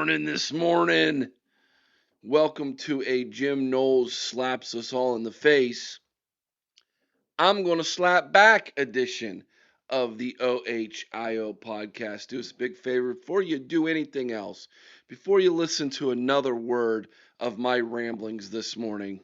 this morning. Welcome to a Jim Knowles slaps us all in the face. I'm going to slap back edition of the OHIO podcast. Do us a big favor before you do anything else, before you listen to another word of my ramblings this morning.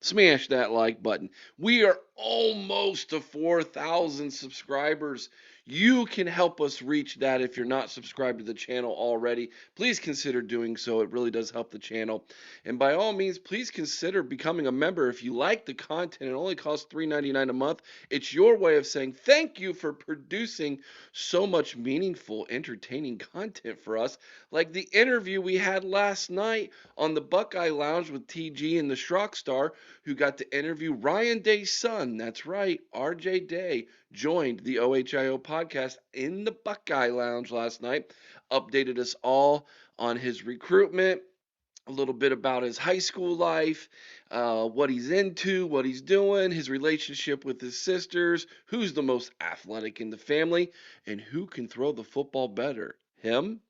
Smash that like button. We are almost to 4,000 subscribers. You can help us reach that if you're not subscribed to the channel already. Please consider doing so. It really does help the channel. And by all means, please consider becoming a member. If you like the content, it only costs $3.99 a month. It's your way of saying thank you for producing so much meaningful, entertaining content for us, like the interview we had last night on the Buckeye Lounge with TG and the Schrock Star, who got to interview Ryan Day's son. That's right, RJ Day joined the OHIO podcast in the Buckeye Lounge last night, updated us all on his recruitment, a little bit about his high school life, what he's into, what he's doing, his relationship with his sisters, who's the most athletic in the family, and who can throw the football better, him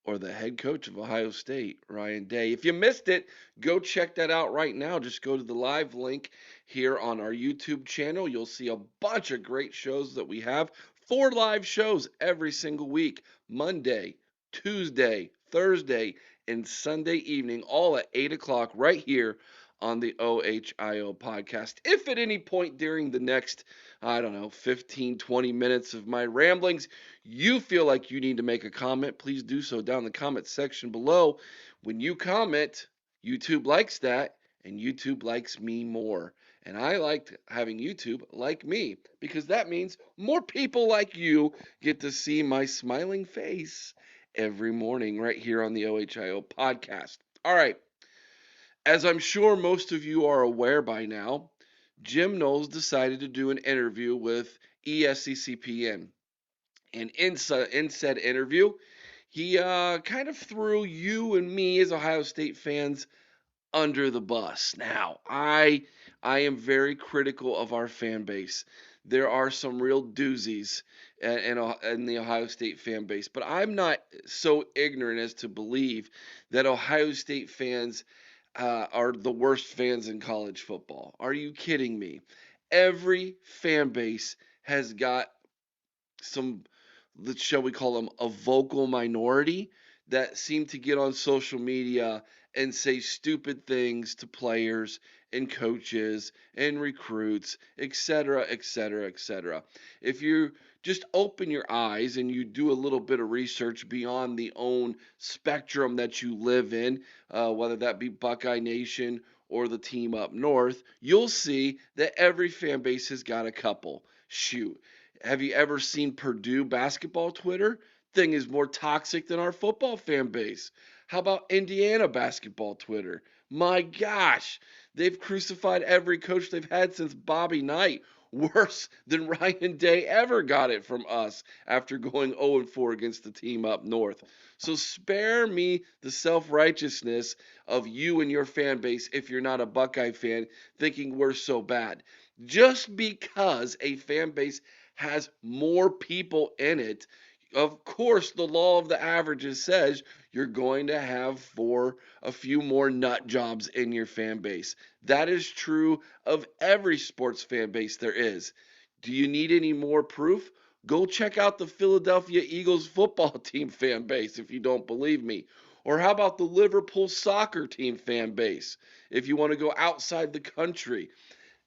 or the head coach of Ohio State, Ryan Day. If you missed it, go check that out right now. Just go to the live link here on our YouTube channel. You'll see a bunch of great shows that we have. 4 live shows every single week, Monday, Tuesday, Thursday, and Sunday evening, all at 8 o'clock right here on the OHIO podcast. If at any point during the next, 15, 20 minutes of my ramblings, you feel like you need to make a comment, please do so down in the comment section below. When you comment, YouTube likes that, and YouTube likes me more. And I like having YouTube like me, because that means more people like you get to see my smiling face every morning right here on the OHIO podcast. All right. As I'm sure most of you are aware by now, Jim Knowles decided to do an interview with ESCCPN. And in said interview, he kind of threw you and me as Ohio State fans under the bus. Now, I am very critical of our fan base. There are some real doozies in the Ohio State fan base, but I'm not so ignorant as to believe that Ohio State fans are the worst fans in college football. Are you kidding me? Every fan base has got some, shall we call them, a vocal minority that seem to get on social media and say stupid things to players and coaches and recruits, etc., etc., etc. If you just open your eyes and you do a little bit of research beyond the own spectrum that you live in, whether that be Buckeye Nation or the team up north, you'll see that every fan base has got a couple. Shoot. Have you ever seen Purdue basketball Twitter? Thing is more toxic than our football fan base. How about Indiana basketball Twitter? My gosh, they've crucified every coach they've had since Bobby Knight. Worse than Ryan Day ever got it from us after going 0-4 against the team up north. So spare me the self-righteousness of you and your fan base if you're not a Buckeye fan thinking we're so bad. Just because a fan base has more people in it, of course, the law of the averages says you're going to have a few more nut jobs in your fan base. That is true of every sports fan base there is. Do you need any more proof? Go check out the Philadelphia Eagles football team fan base if you don't believe me. Or how about the Liverpool soccer team fan base if you want to go outside the country?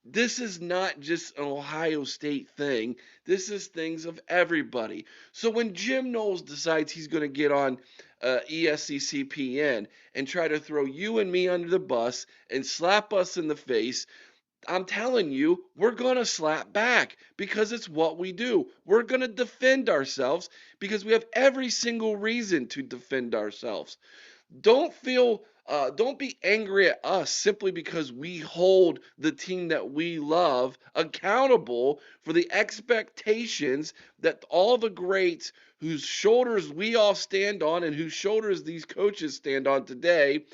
This is not just an Ohio State thing. This is things of everybody. So when Jim Knowles decides he's going to get on ESCCPN and try to throw you and me under the bus and slap us in the face, I'm telling you, we're going to slap back because it's what we do. We're going to defend ourselves because we have every single reason to defend ourselves. Don't be angry at us simply because we hold the team that we love accountable for the expectations that all the greats whose shoulders we all stand on and whose shoulders these coaches stand on today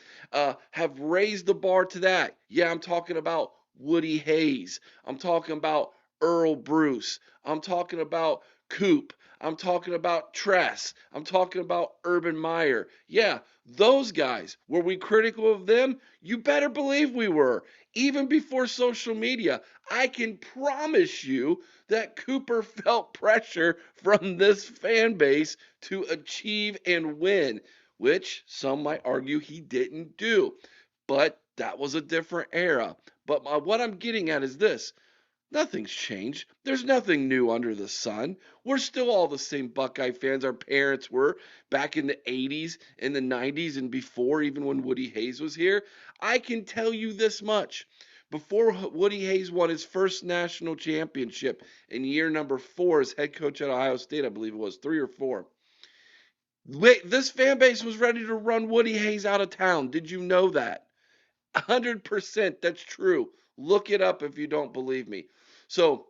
have raised the bar to that. Yeah, I'm talking about Woody Hayes. I'm talking about Earl Bruce. I'm talking about Coop. I'm talking about Tress. I'm talking about Urban Meyer. Yeah, those guys. Were we critical of them? You better believe we were. Even before social media, I can promise you that Cooper felt pressure from this fan base to achieve and win, which some might argue he didn't do. But that was a different era. But what I'm getting at is this. Nothing's changed. There's nothing new under the sun. We're still all the same Buckeye fans our parents were back in the 80s, in the 90s, and before, even when Woody Hayes was here. I can tell you this much. Before Woody Hayes won his first national championship in year number 4 as head coach at Ohio State, I believe it was 3 or 4. Wait, this fan base was ready to run Woody Hayes out of town. Did you know that? 100% that's true. Look it up if you don't believe me. So,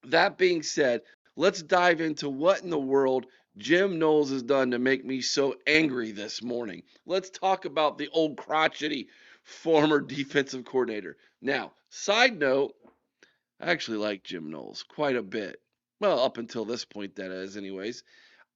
that being said, let's dive into what in the world Jim Knowles has done to make me so angry this morning. Let's talk about the old crotchety former defensive coordinator. Now, side note, I actually like Jim Knowles quite a bit. Well, up until this point, that is, anyways.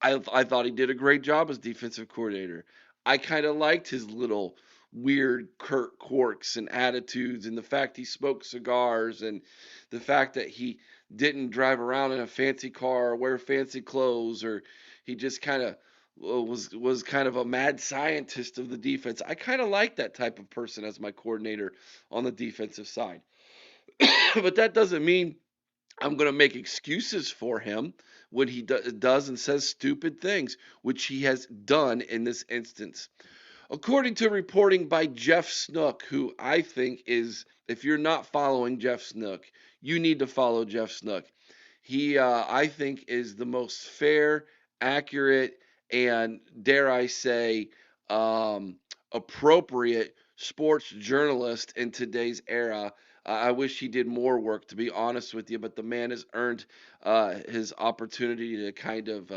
I thought he did a great job as defensive coordinator. I kind of liked his little weird quirks and attitudes, and the fact he smoked cigars, and the fact that he didn't drive around in a fancy car or wear fancy clothes, or he just kind of was kind of a mad scientist of the defense. I kind of like that type of person as my coordinator on the defensive side. But that doesn't mean I'm going to make excuses for him when he does and says stupid things, which he has done in this instance. According to reporting by Jeff Snook, who I think is, if you're not following Jeff Snook, you need to follow Jeff Snook. He, I think, is the most fair, accurate, and dare I say, um, appropriate sports journalist in today's era. I wish he did more work, to be honest with you, but the man has earned his opportunity to kind of,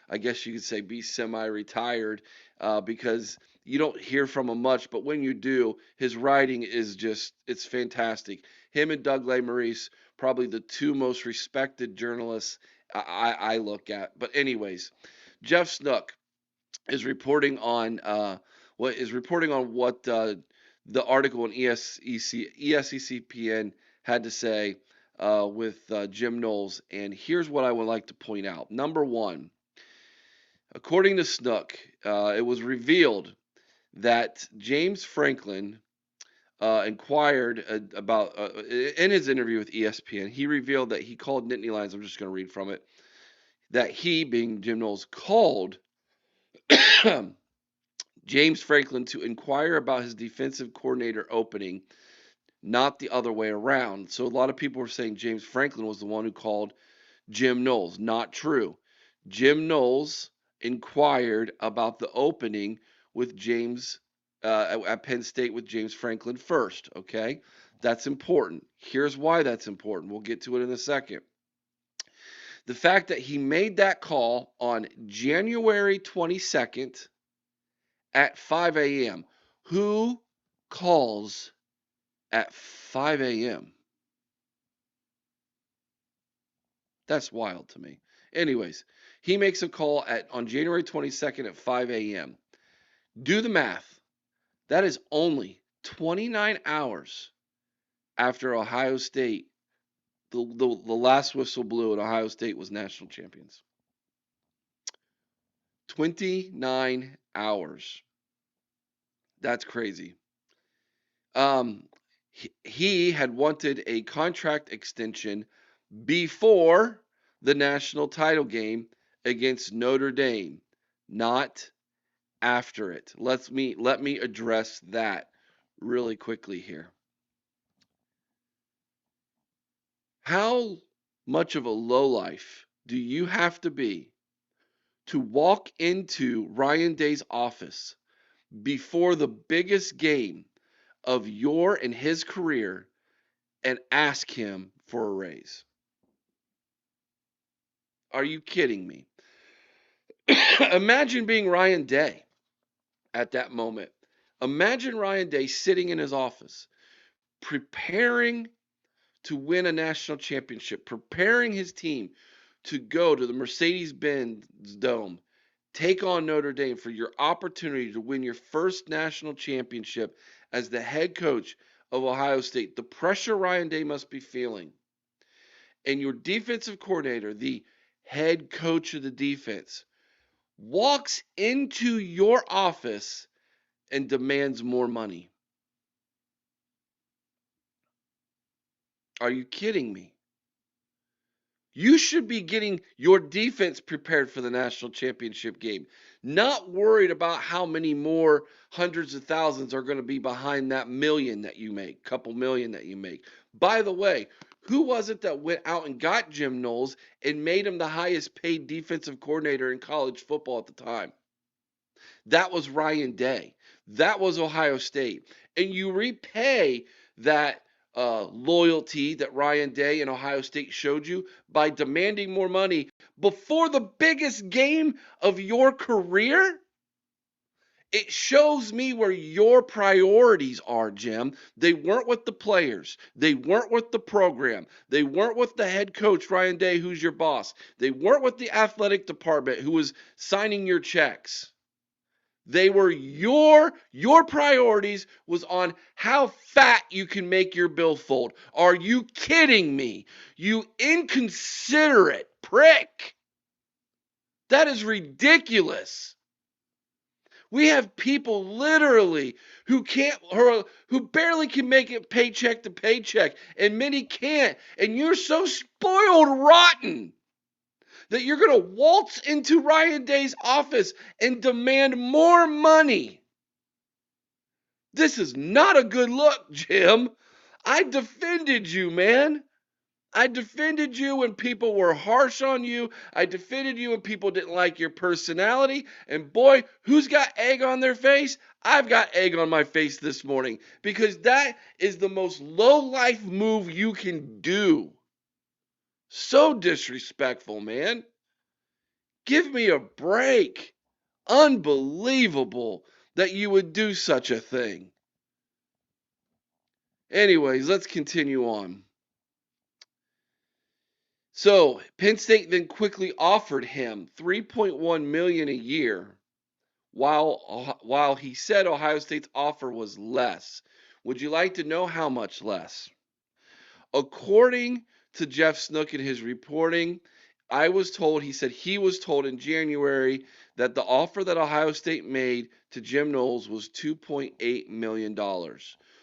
I guess you could say, be semi-retired because you don't hear from him much, but when you do, his writing is just, it's fantastic. Him and Doug Maurice, probably the two most respected journalists I look at. But anyways, Jeff Snook is reporting on what the article in ESECPN had to say with Jim Knowles, and here's what I would like to point out. Number one, according to Snook, it was revealed that James Franklin inquired about in his interview with ESPN. He revealed that he called Nittany Lions. I'm just going to read from it. That he, being Jim Knowles, called James Franklin to inquire about his defensive coordinator opening, not the other way around. So a lot of people were saying James Franklin was the one who called Jim Knowles. Not true. Jim Knowles inquired about the opening with James at Penn State with James Franklin first. Okay, that's important. Here's why that's important. We'll get to it in a second. The fact that he made that call on January 22nd at 5 a.m. Who calls at 5 a.m.? That's wild to me. Anyways, he makes a call on January 22nd at 5 a.m. Do the math. That is only 29 hours after Ohio State, the last whistle blew and Ohio State was national champions. 29 hours. That's crazy. He had wanted a contract extension before the national title game against Notre Dame, not after it. Let me address that really quickly here. How much of a lowlife do you have to be to walk into Ryan Day's office before the biggest game of your and his career and ask him for a raise? Are you kidding me? Imagine being Ryan Day at that moment. Imagine Ryan Day sitting in his office, preparing to win a national championship, preparing his team to go to the Mercedes-Benz Dome, take on Notre Dame for your opportunity to win your first national championship as the head coach of Ohio State, the pressure Ryan Day must be feeling, and your defensive coordinator, the head coach of the defense, walks into your office and demands more money. Are you kidding me? You should be getting your defense prepared for the national championship game, not worried about how many more hundreds of thousands are going to be behind that million that you make, couple million that you make. By the way, who was it that went out and got Jim Knowles and made him the highest paid defensive coordinator in college football at the time? That was Ryan Day. That was Ohio State. And you repay that loyalty that Ryan Day and Ohio State showed you by demanding more money before the biggest game of your career. It shows me where your priorities are, Jim. They weren't with the players. They weren't with the program. They weren't with the head coach, Ryan Day, who's your boss. They weren't with the athletic department who was signing your checks. They were your priorities was on how fat you can make your billfold. Are you kidding me? You inconsiderate prick. That is ridiculous. We have people literally who who barely can make it paycheck to paycheck, and many can't. And you're so spoiled rotten that you're going to waltz into Ryan Day's office and demand more money. This is not a good look, Jim. I defended you, man. I defended you when people were harsh on you. I defended you when people didn't like your personality. And boy, who's got egg on their face? I've got egg on my face this morning because that is the most low-life move you can do. So disrespectful, man. Give me a break. Unbelievable that you would do such a thing. Anyways, let's continue on. So Penn State then quickly offered him $3.1 million a year, while he said Ohio State's offer was less. Would you like to know how much less? According to Jeff Snook in his reporting, he said he was told in January that the offer that Ohio State made to Jim Knowles was $2.8 million.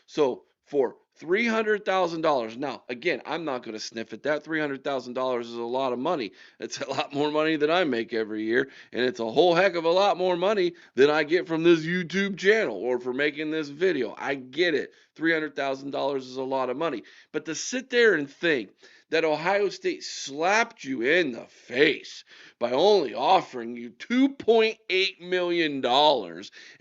So for $300,000. Now, again, I'm not going to sniff at that. $300,000 is a lot of money. It's a lot more money than I make every year, and it's a whole heck of a lot more money than I get from this YouTube channel or for making this video. I get it. $300,000 is a lot of money. But to sit there and think that Ohio State slapped you in the face by only offering you $2.8 million,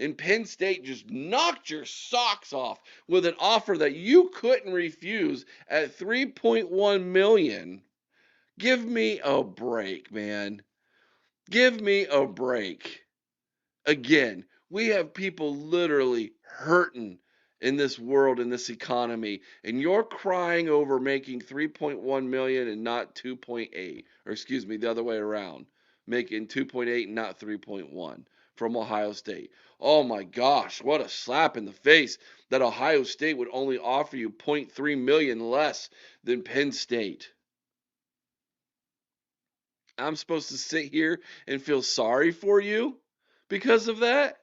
and Penn State just knocked your socks off with an offer that you couldn't refuse at $3.1 million. Give me a break, man. Give me a break. Again, we have people literally hurting in this world, in this economy, and you're crying over making 3.1 million and not 2.8, or excuse me, the other way around, making 2.8 and not 3.1 from Ohio State. Oh my gosh, what a slap in the face that Ohio State would only offer you 0.3 million less than Penn State. I'm supposed to sit here and feel sorry for you because of that?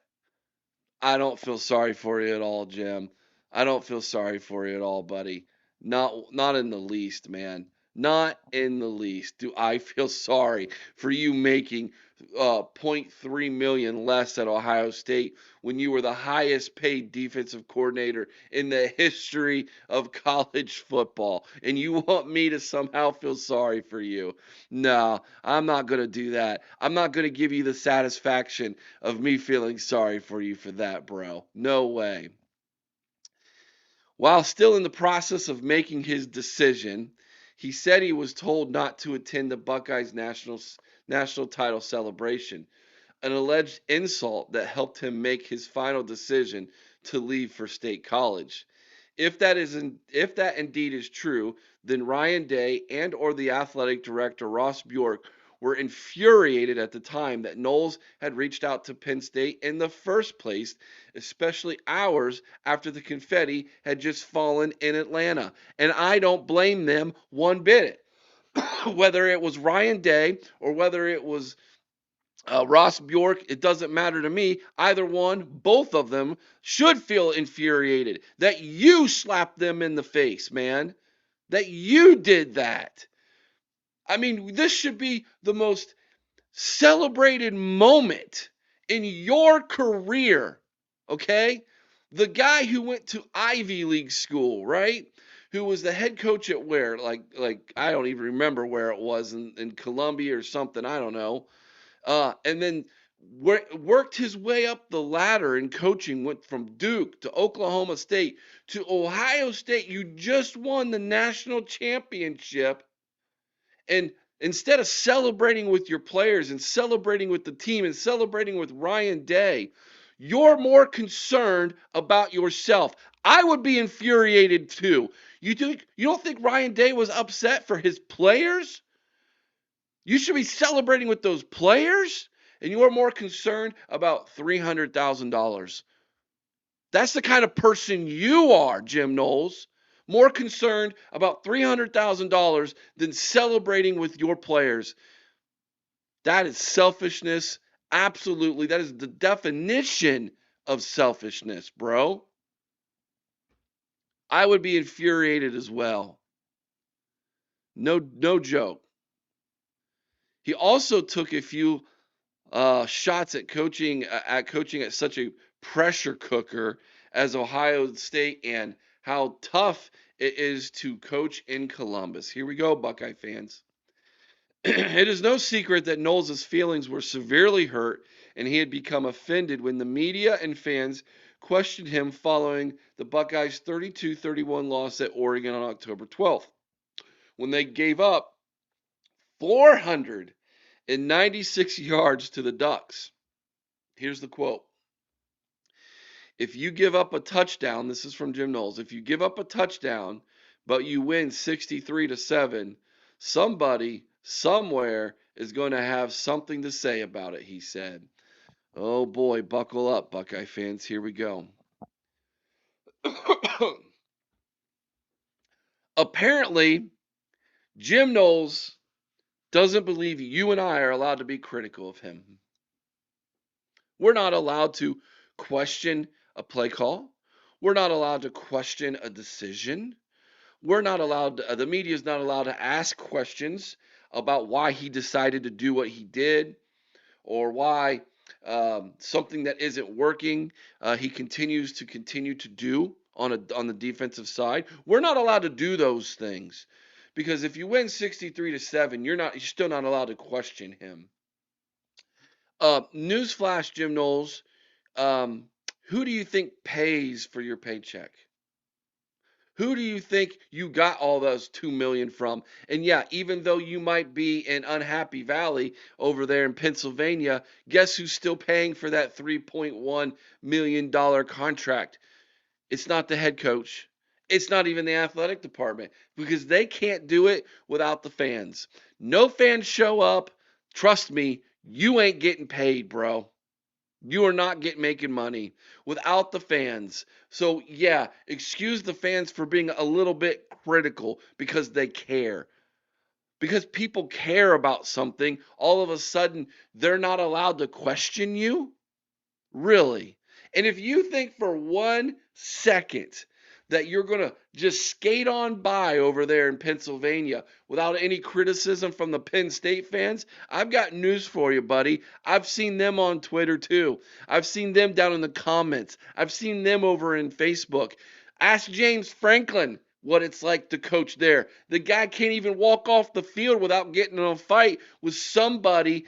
I don't feel sorry for you at all, Jim. I don't feel sorry for you at all, buddy. Not in the least, man. Not in the least do I feel sorry for you making 0.3 million less at Ohio State when you were the highest paid defensive coordinator in the history of college football, and you want me to somehow feel sorry for you. No, I'm not going to do that. I'm not going to give you the satisfaction of me feeling sorry for you for that, bro. No way. While still in the process of making his decision, he said he was told not to attend the Buckeyes national title celebration, an alleged insult that helped him make his final decision to leave for State College. If that indeed is true, then Ryan Day and or the athletic director Ross Bjork were infuriated at the time that Knowles had reached out to Penn State in the first place, especially hours after the confetti had just fallen in Atlanta. And I don't blame them one bit. Whether it was Ryan Day or whether it was Ross Bjork, it doesn't matter to me. Either one, both of them should feel infuriated that you slapped them in the face, man. That you did that. I mean, this should be the most celebrated moment in your career, okay? The guy who went to Ivy League school, right? Who was the head coach at where? Like I don't even remember where it was in Columbia or something. I don't know. And then worked his way up the ladder in coaching, went from Duke to Oklahoma State to Ohio State. You just won the national championship. And instead of celebrating with your players and celebrating with the team and celebrating with Ryan Day, you're more concerned about yourself. I would be infuriated too. You don't think Ryan Day was upset for his players? You should be celebrating with those players, and you are more concerned about $300,000. That's the kind of person you are, Jim Knowles. More concerned about $300,000 than celebrating with your players. That is selfishness. Absolutely. That is the definition of selfishness, bro. I would be infuriated as well. No joke. He also took a few shots at coaching at such a pressure cooker as Ohio State and how tough it is to coach in Columbus. Here we go, Buckeye fans. It is no secret that Knowles' feelings were severely hurt and he had become offended when the media and fans questioned him following the Buckeyes' 32-31 loss at Oregon on October 12th, when they gave up 496 yards to the Ducks. Here's the quote. If you give up a touchdown, this is from Jim Knowles. If you give up a touchdown, but you win 63-7, somebody somewhere is going to have something to say about it, he said. Oh boy, buckle up, Buckeye fans. Here we go. Apparently, Jim Knowles doesn't believe you and I are allowed to be critical of him. We're not allowed to question a play call. We're not allowed to question a decision. We're not allowed the media is not allowed to ask questions about why he decided to do what he did or why something that isn't working he continues to do on the defensive side. We're not allowed to do those things because if you win 63-7, you're still not allowed to question him. Newsflash, Jim Knowles. Who do you think pays for your paycheck? Who do you think you got all those 2 million from? And yeah, even though you might be in Unhappy Valley over there in Pennsylvania, guess who's still paying for that $3.1 million contract? It's not the head coach. It's not even the athletic department because they can't do it without the fans. No fans show up. Trust me, you ain't getting paid, bro. You are not making money without the fans. So yeah, excuse the fans for being a little bit critical because they care. Because people care about something, all of a sudden they're not allowed to question you? Really? And if you think for 1 second that you're going to just skate on by over there in Pennsylvania without any criticism from the Penn State fans, I've got news for you, buddy. I've seen them on Twitter too. I've seen them down in the comments. I've seen them over in Facebook. Ask James Franklin what it's like to coach there. The guy can't even walk off the field without getting in a fight with somebody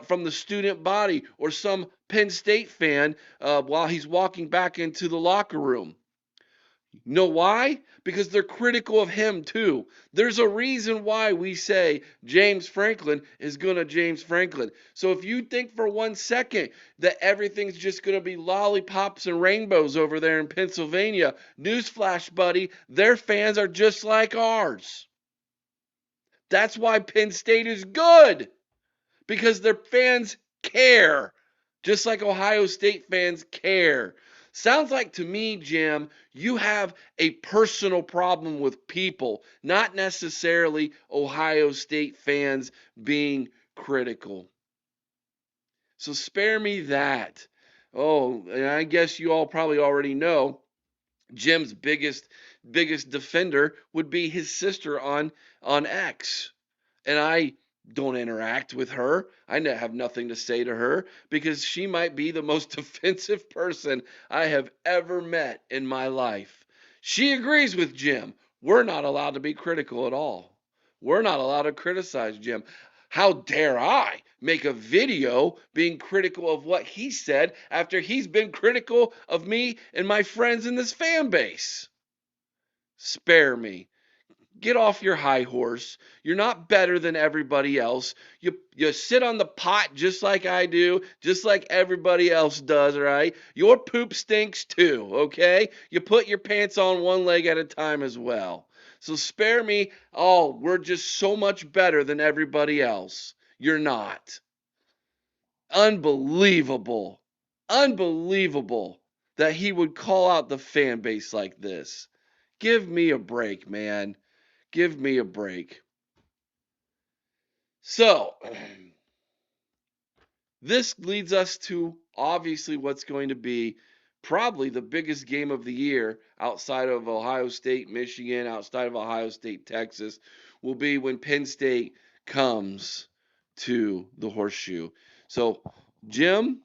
from the student body or some Penn State fan while he's walking back into the locker room. Know why? Because they're critical of him too. There's a reason why we say James Franklin is going to James Franklin. So if you think for 1 second that everything's just going to be lollipops and rainbows over there in Pennsylvania, newsflash, buddy, their fans are just like ours. That's why Penn State is good, because their fans care, just like Ohio State fans care. Sounds like to me, Jim, you have a personal problem with people, not necessarily Ohio State fans being critical. So spare me that. Oh, and I guess you all probably already know Jim's biggest defender would be his sister on X. And I don't interact with her. I have nothing to say to her because she might be the most offensive person I have ever met in my life. She agrees with Jim. We're not allowed to be critical at all. We're not allowed to criticize Jim. How dare I make a video being critical of what he said after he's been critical of me and my friends in this fan base? Spare me. Get off your high horse. You're not better than everybody else. You sit on the pot just like I do, just like everybody else does, right? Your poop stinks too, okay? You put your pants on one leg at a time as well. So spare me. Oh, we're just so much better than everybody else. You're not. Unbelievable. Unbelievable that he would call out the fan base like this. Give me a break, man. Give me a break. So, this leads us to obviously what's going to be probably the biggest game of the year outside of Ohio State, Michigan, outside of Ohio State, Texas, will be when Penn State comes to the Horseshoe. So, Jim,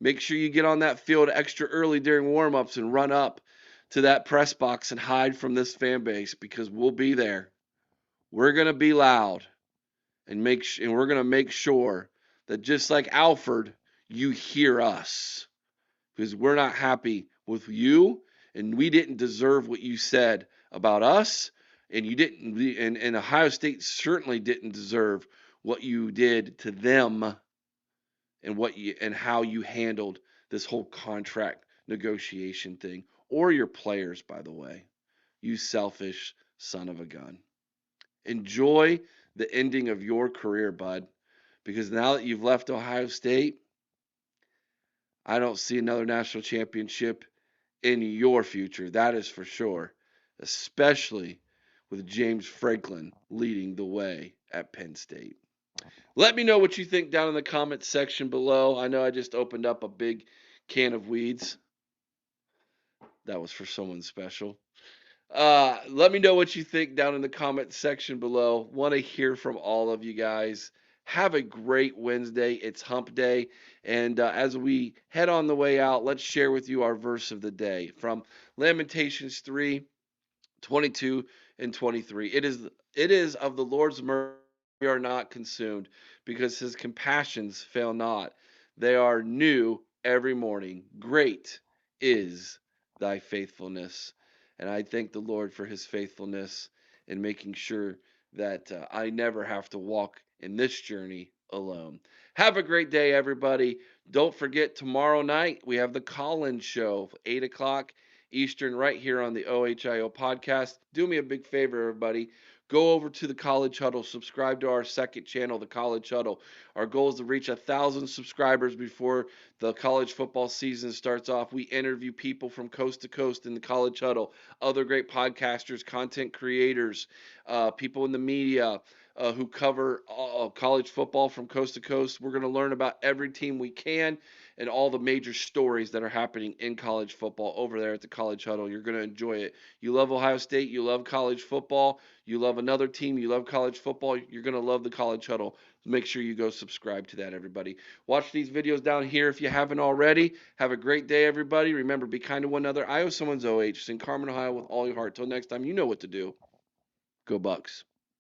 make sure you get on that field extra early during warm-ups and run up to that press box and hide from this fan base because we'll be there. We're going to be loud. And we're going to make sure that just like Alfred, you hear us, because we're not happy with you, and we didn't deserve what you said about us, and you didn't, and Ohio State certainly didn't deserve what you did to them, and how you handled this whole contract negotiation thing, or your players, by the way. You selfish son of a gun. Enjoy the ending of your career, bud, because now that you've left Ohio State, I don't see another national championship in your future. That is for sure, especially with James Franklin leading the way at Penn State. Let me know what you think down in the comments section below. I know I just opened up a big can of weeds. That was for someone special. Let me know what you think down in the comment section below. Want to hear from all of you guys. Have a great Wednesday. It's hump day. And as we head on the way out, let's share with you our verse of the day from Lamentations 3:22 and 23. It is of the Lord's mercy we are not consumed, because his compassions fail not. They are new every morning. Great is thy faithfulness. And I thank the Lord for his faithfulness in making sure that I never have to walk in this journey alone. Have a great day, everybody. Don't forget, tomorrow night we have the Call-In Show, 8 o'clock Eastern, right here on the OHIO podcast. Do me a big favor, everybody. Go over to the College Huddle. Subscribe to our second channel, the College Huddle. Our goal is to reach 1,000 subscribers before the college football season starts off. We interview people from coast to coast in the College Huddle, other great podcasters, content creators, people in the media who cover college football from coast to coast. We're going to learn about every team we can and all the major stories that are happening in college football over there at the College Huddle. You're going to enjoy it. You love Ohio State, you love college football, you love another team, you love college football, you're going to love the College Huddle. Make sure you go subscribe to that, everybody. Watch these videos down here if you haven't already. Have a great day, everybody. Remember, be kind to one another. I owe someone's OH. Sing Carmen, Ohio with all your heart. Till next time, you know what to do. Go Bucks.